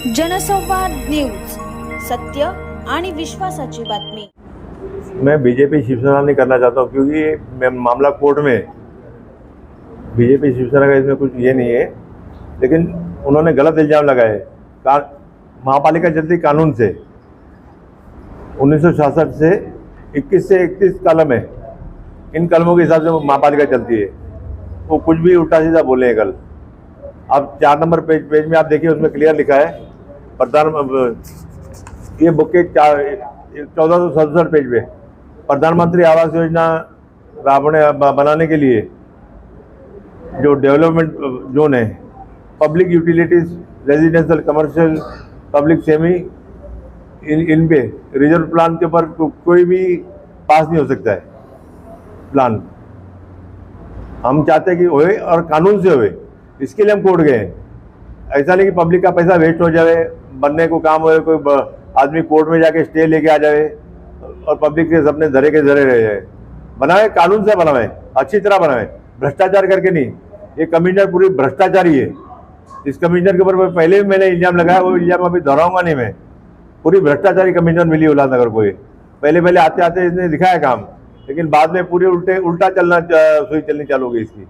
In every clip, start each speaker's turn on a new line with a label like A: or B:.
A: जनसंवाद न्यूज, सत्य आणि विश्वासाची बातमी।
B: मैं बीजेपी शिवसेना नहीं करना चाहता हूँ क्योंकि मामला कोर्ट में, बीजेपी शिवसेना का इसमें कुछ ये नहीं है, लेकिन उन्होंने गलत इल्जाम लगाए। महापालिका चलती कानून से 1966 से 21 से 31 कलम है, इन कलमों के हिसाब से महापालिका चलती है। वो कुछ भी उल्टा सीधा बोले हैं। कल आप 4 नंबर पेज में आप देखिए, उसमें क्लियर लिखा है ये बुक के 1467 पेज पे प्रधानमंत्री आवास योजना बनाने के लिए जो डेवलपमेंट जोन है, public utilities, residential, commercial, public semi, इन पे रिजर्व प्लान के ऊपर कोई भी पास नहीं हो सकता है प्लान। हम चाहते हैं कि होए और कानून से होए, इसके लिए हम कोर्ट गए हैं। ऐसा नहीं कि पब्लिक का पैसा वेस्ट हो जाए, बनने को काम हो, कोई आदमी कोर्ट में जाके स्टे लेके आ जाए और पब्लिक के सपने धरे के धरे रह जाए। बनाए कानून से बनाए, अच्छी तरह बनाए, भ्रष्टाचार करके नहीं। ये कमिश्नर पूरी भ्रष्टाचारी है। इस कमिश्नर के ऊपर पहले भी मैंने इल्जाम लगाया, वो इल्जाम अभी दोहराऊंगा नहीं मैं। पूरी भ्रष्टाचारी कमिश्नर मिली उल्लासनगर को। ये पहले आते आते इसने दिखाया काम, लेकिन बाद में पूरे उल्टा सुई चलनी चालू हो गई इसकी।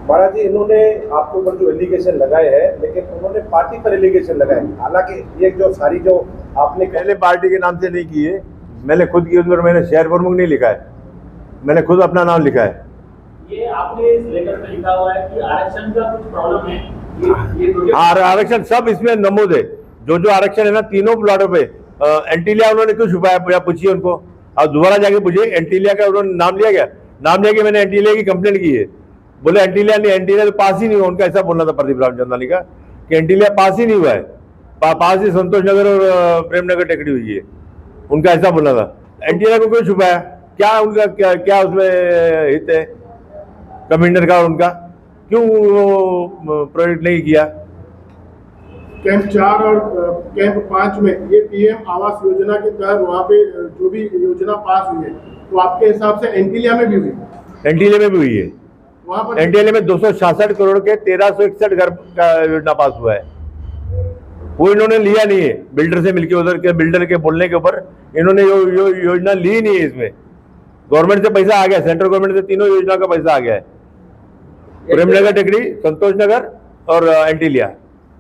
C: महाराज जी, इन्होंने आपके ऊपर जो एलिगेशन लगाए हैं, लेकिन उन्होंने पार्टी पर एलिगेशन लगाए। हालांकि ये जो सारी जो आपने
B: पहले पार्टी के नाम से नहीं की है, मैंने खुद की। उसमें मैंने शहर प्रमुख नहीं लिखा है, मैंने खुद अपना नाम लिखा है।
D: ये आपने इस लेटर में लिखा हुआ है कि आरक्षण का कुछ प्रॉब्लम है।
B: आरक्षण सब इसमें नमूद है। जो आरक्षण है ना, तीनों प्लॉटों पे एंटीलिया उन्होंने क्यों छुपाया? पूछिए उनको, आप दोबारा जाके पूछिए। एंटीलिया का उन्होंने नाम लिया गया, नाम लिया कि मैंने एंटीलिया की कंप्लेंट की है। बोले एंटीलिया नहीं, एंटीलिया तो पास ही नहीं हुआ। उनका ऐसा बोलना था प्रदीप रामचंद्रानी का कि एंटीलिया पास ही नहीं हुआ है। पास ही संतोष नगर और प्रेमनगर टेकड़ी हुई है, उनका ऐसा बोलना था। एंटीलिया को क्यों छुपाया? क्या उनका क्या उसमें हित है कमिश्नर का? उनका क्यों प्रोजेक्ट नहीं किया?
E: कैंप 4 और कैंप 5 में ये पीएम आवास योजना के तहत वहाँ पे जो भी योजना पास हुई है, तो आपके हिसाब से एंटीलिया में भी हुई?
B: एंटीलिया में भी हुई है।
E: वहाँ पर
B: एनटीएलए में 266 करोड़ के 1361 घर का योजना पास हुआ है। वो इन्होंने लिया नहीं है, बिल्डर से मिलके, उधर के बिल्डर के बोलने के ऊपर इन्होंने योजना ली नहीं है। इसमें गवर्नमेंट से पैसा आ गया, सेंट्रल गवर्नमेंट से तीनों योजना का पैसा आ गया है। प्रेमनगर टेकड़ी, संतोष नगर और एंटीलिया।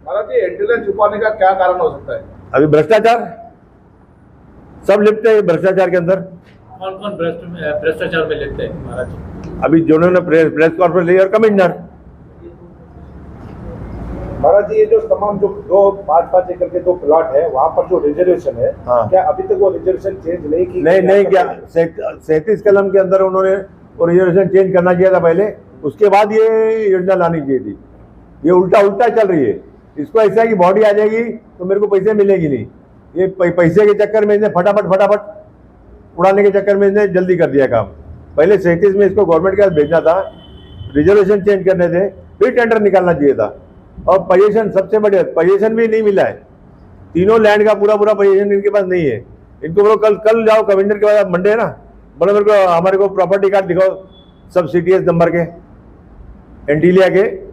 C: महाराज जी, एंटीलिया छुपाने का क्या कारण हो सकता है?
B: अभी भ्रष्टाचार सब लिपटे हैं भ्रष्टाचार के अंदर।
D: कौन कौन भ्रष्टाचार में लिपटे हैं महाराज जी?
B: अभी जिन्होंने प्रेस कॉन्फ्रेंस ली और कमिश्नर।
C: महाराज जी, ये जो तमाम जो 5-5 एकड़ के 2 प्लॉट है, वहाँ पर जो रिजर्वेशन है,
B: हाँ।
C: क्या अभी तक वो रिजर्वेशन चेंज नहीं की?
B: नहीं किया। 37 कलम के अंदर उन्होंने वो रिजर्वेशन चेंज करना चाहिए था पहले, उसके बाद ये योजना लानी चाहिए थी। ये उल्टा चल रही है। इसको ऐसा है कि बॉडी आ जाएगी तो मेरे को पैसे मिलेगी नहीं। ये पैसे के चक्कर में इसने फटाफट उड़ाने के चक्कर में इसने जल्दी कर दिया काम। पहले 37 में इसको गवर्नमेंट के पास भेजना था, रिजर्वेशन चेंज करने थे, फिर टेंडर निकालना चाहिए था। और पोजीशन सबसे बड़े पोजीशन भी नहीं मिला है। तीनों लैंड का पूरा पोजीशन इनके पास नहीं है। इनको बोलो कल जाओ कमिश्नर के पास, मंडे है ना, बोलो मेरे को हमारे को प्रॉपर्टी कार्ड दिखाओ सब CTS नंबर के, एंटीलिया के,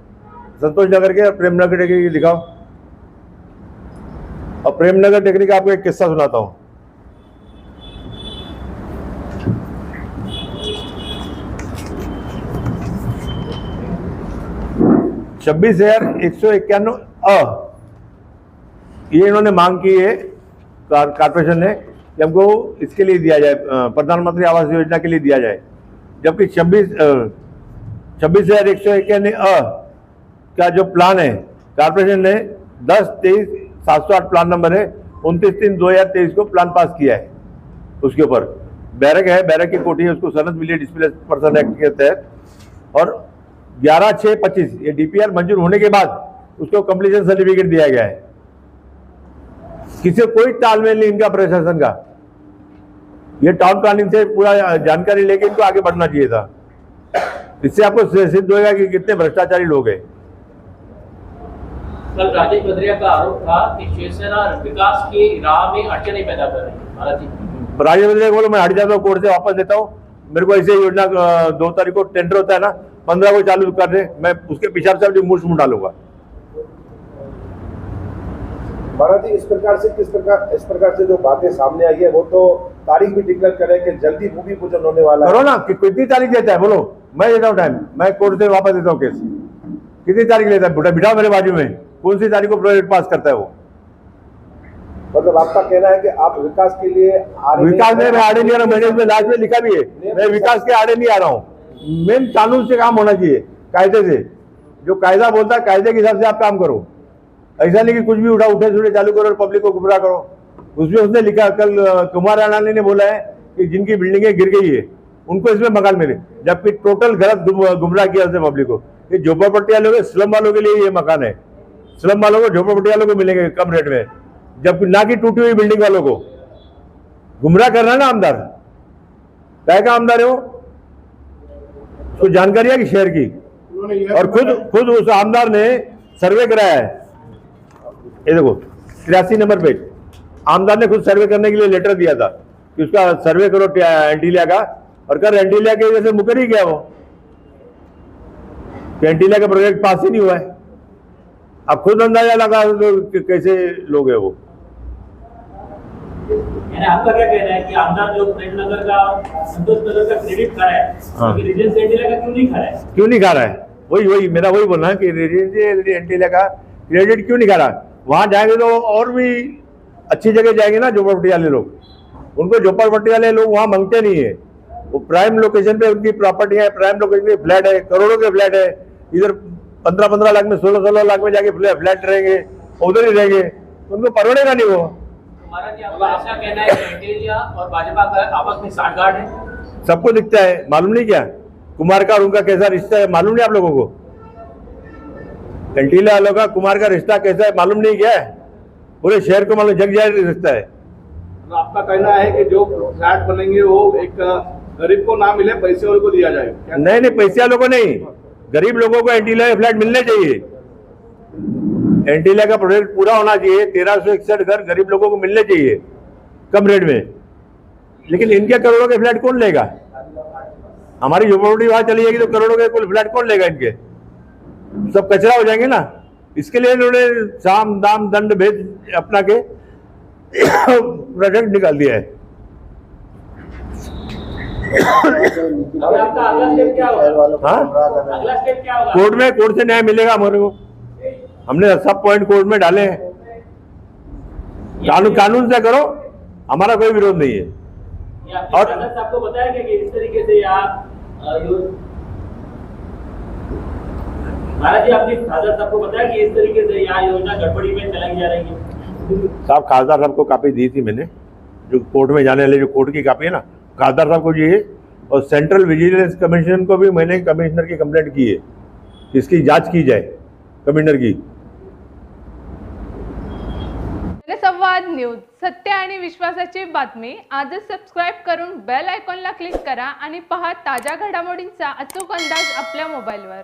B: संतोष नगर के और प्रेमनगर टेकड़ी के दिखाओ। और प्रेमनगर टेकड़ी का आपको एक किस्सा सुनाता हूँ। $26,151 ये इन्होंने मांग की है कारपोरेशन ने कि हमको इसके लिए दिया जाए, प्रधानमंत्री आवास योजना के लिए दिया जाए। जबकि 26,151 का जो प्लान है कारपोरेशन ने 10-23-708 प्लान नंबर है, 29/3/2023 को प्लान पास किया है। उसके ऊपर बैरक है, बैरक की कोठी है, उसको सनद मिली डिस्प्लेस पर्सन एक्ट के तहत। और 11/6/25 ये DPR मंजूर होने के बाद उसको कंप्लीशन सर्टिफिकेट दिया गया है। किसी कोई तालमेल नहीं इनका प्रशासन का। ये टाउन प्लानिंग से पूरा जानकारी लेके इनको आगे बढ़ना चाहिए था। इससे आपको सिद्ध होगा कि कितने भ्रष्टाचारी लोग हैं।
D: कल राजेश भद्रिया का आरोप था कि शिवसेना विकास की राह में अड़चनें पैदा कर रही है। महाराज जी,
B: राजेश भद्रिया को बोलो मैं हट जाता हूँ, कोर्ट से वापस देता हूँ। मेरे को ऐसे योजना 2 तारीख को टेंडर होता है ना, 15 को चालू कर दे, मैं उसके पीछे से मूछ डालूंगा।
C: महाराज जी, इस प्रकार से जो बातें सामने आई है वो तो तारीख भी डिक्लेयर करे कि जल्दी भूमि पूजन होने वाला है।
B: करो ना, कितनी तारीख देता है बोलो, मैं देता हूँ टाइम, मैं कोर्ट से वापस देता हूँ केस। कितनी तारीख लेता है? बिठाओ मेरे बाजू में, कौन सी तारीख को प्रोजेक्ट पास करता है वो?
C: मतलब आपका कहना है कि आप विकास के लिए
B: विकास में मैं आड़े नहीं आ रहा हूँ, मैंने इसमें लास्ट में लिखा भी है, मैं विकास के आड़े नहीं आ रहा हूँ। मेन कानून से काम होना चाहिए, कायदे से। जो कायदा बोलता है कायदे के हिसाब से आप काम करो। ऐसा नहीं कि कुछ भी उठे छुड़े चालू करो और पब्लिक को गुमराह करो। उसमें उसने लिखा, कल कुमार अनानी ने बोला है कि जिनकी बिल्डिंगें गिर गई है उनको इसमें मकान मिले, जबकि टोटल गलत गुमराह किया उसने पब्लिक को। ये झोपड़पट्टी वालों के, स्लम वालों के लिए ये मकान है। स्लम वालों को, झोपड़पट्टी वालों को मिलेंगे कम रेट में, जबकि ना कि टूटी हुई बिल्डिंग वालों को। गुमराह कर रहा है ना आमदार, क्या का आमदार है वो? उसको जानकारी है कि शहर की, और खुद उस आमदार ने सर्वे कराया है। ये देखो 83 नंबर पेज, आमदार ने खुद सर्वे करने के लिए लेटर दिया था कि उसका सर्वे करो एंटीलिया का, और कर एंटीलिया के वजह से मुकर ही गया वो। एंटीलिया का प्रोजेक्ट पास ही नहीं हुआ है। अब खुद अंदाजा लगा तो कैसे लोग है वो।
D: यानी आपका क्या कहना है कि आमदार जो प्रेमनगर का और संतोष नगर का क्रेडिट खा रहा है,
B: हाँ।
D: रीजेंसी एंटीलिया का क्यों नहीं खा रहा है?
B: क्यों नहीं खा रहा है? वही मेरा वही बोलना है कि एंटीलिया का क्रेडिट क्यों नहीं खा रहा? वहां जाएंगे तो और भी अच्छी जगह जाएंगे ना झोपड़पट्टी वाले लोग। उनको झोपड़पट्टी वाले लोग वहां मांगते नहीं है, वो प्राइम लोकेशन पे उनकी प्रॉपर्टियां है, प्राइम लोकेशन पे फ्लैट है, करोड़ों के फ्लैट है। इधर 15-15 लाख में, 16-16 लाख में जाके फ्लैट रहेंगे, उधर ही रहेंगे, उनको परवड़ेगा नहीं वो।
D: महाराज जी, आपका ऐसा कहना है कि एंटीलिया और भाजपा का आपस में साठगांठ है?
B: सबको दिखता है, मालूम नहीं क्या कुमार का और उनका कैसा रिश्ता है? मालूम नहीं आप लोगों को? एंटीलिया वालों का कुमार का रिश्ता कैसा है मालूम नहीं क्या है? पूरे शहर को मालूम, जग जाहिर रिश्ता है।
F: तो आपका कहना है कि जो फ्लैट बनेंगे वो एक गरीब को ना मिले, पैसे वाले को दिया जाए?
B: नहीं, पैसे वालों को नहीं, गरीब लोगों को एंटीलिया के फ्लैट मिलने चाहिए। एंटीलिया का प्रोजेक्ट पूरा होना चाहिए, 1361 घर गरीब लोगों को मिलने चाहिए कम रेट में। लेकिन इनके करोड़ों के फ्लैट कौन लेगा? हमारी झोपड़पट्टी वहां चली जाएगी तो करोड़ों के कुल फ्लैट कौन लेगा? इनके सब कचरा हो जाएंगे ना। इसके लिए इन्होंने साम दाम दंड भेद अपना के प्रोजेक्ट निकाल दिया है।
D: अभी आपका अगला स्टेप क्या होगा?
B: हाँ,
D: अगला स्टेप क्या होगा?
B: कोर्ट से न्याय मिलेगा हमारे को। हमने सब पॉइंट कोर्ट में डाले हैं। कानून से करो, हमारा कोई विरोध नहीं है।
D: और आपको बताया कि इस तरीके से महाराज जी, आपने खासदार साहब को बताया कि इस तरीके से यहाँ योजना गड़बड़ी में चलाई जा रही है?
B: साहब, खासदार साहब को कॉपी दी थी मैंने, जो कोर्ट में जाने वाले जो कोर्ट की कॉपी है ना, खासदार साहब को चाहिए। और सेंट्रल विजिलेंस कमीशन को भी मैंने कमिश्नर की कंप्लेंट की है, इसकी जांच की जाए कमिश्नर की।
G: जनसंवाद न्यूज, सत्य आणि विश्वासाची बातमी। आजच सबस्क्राईब करून बेल आयकॉनला क्लिक करा आणि पहा ताज्या घडामोडींचा अचूक अंदाज आपल्या मोबाईलवर।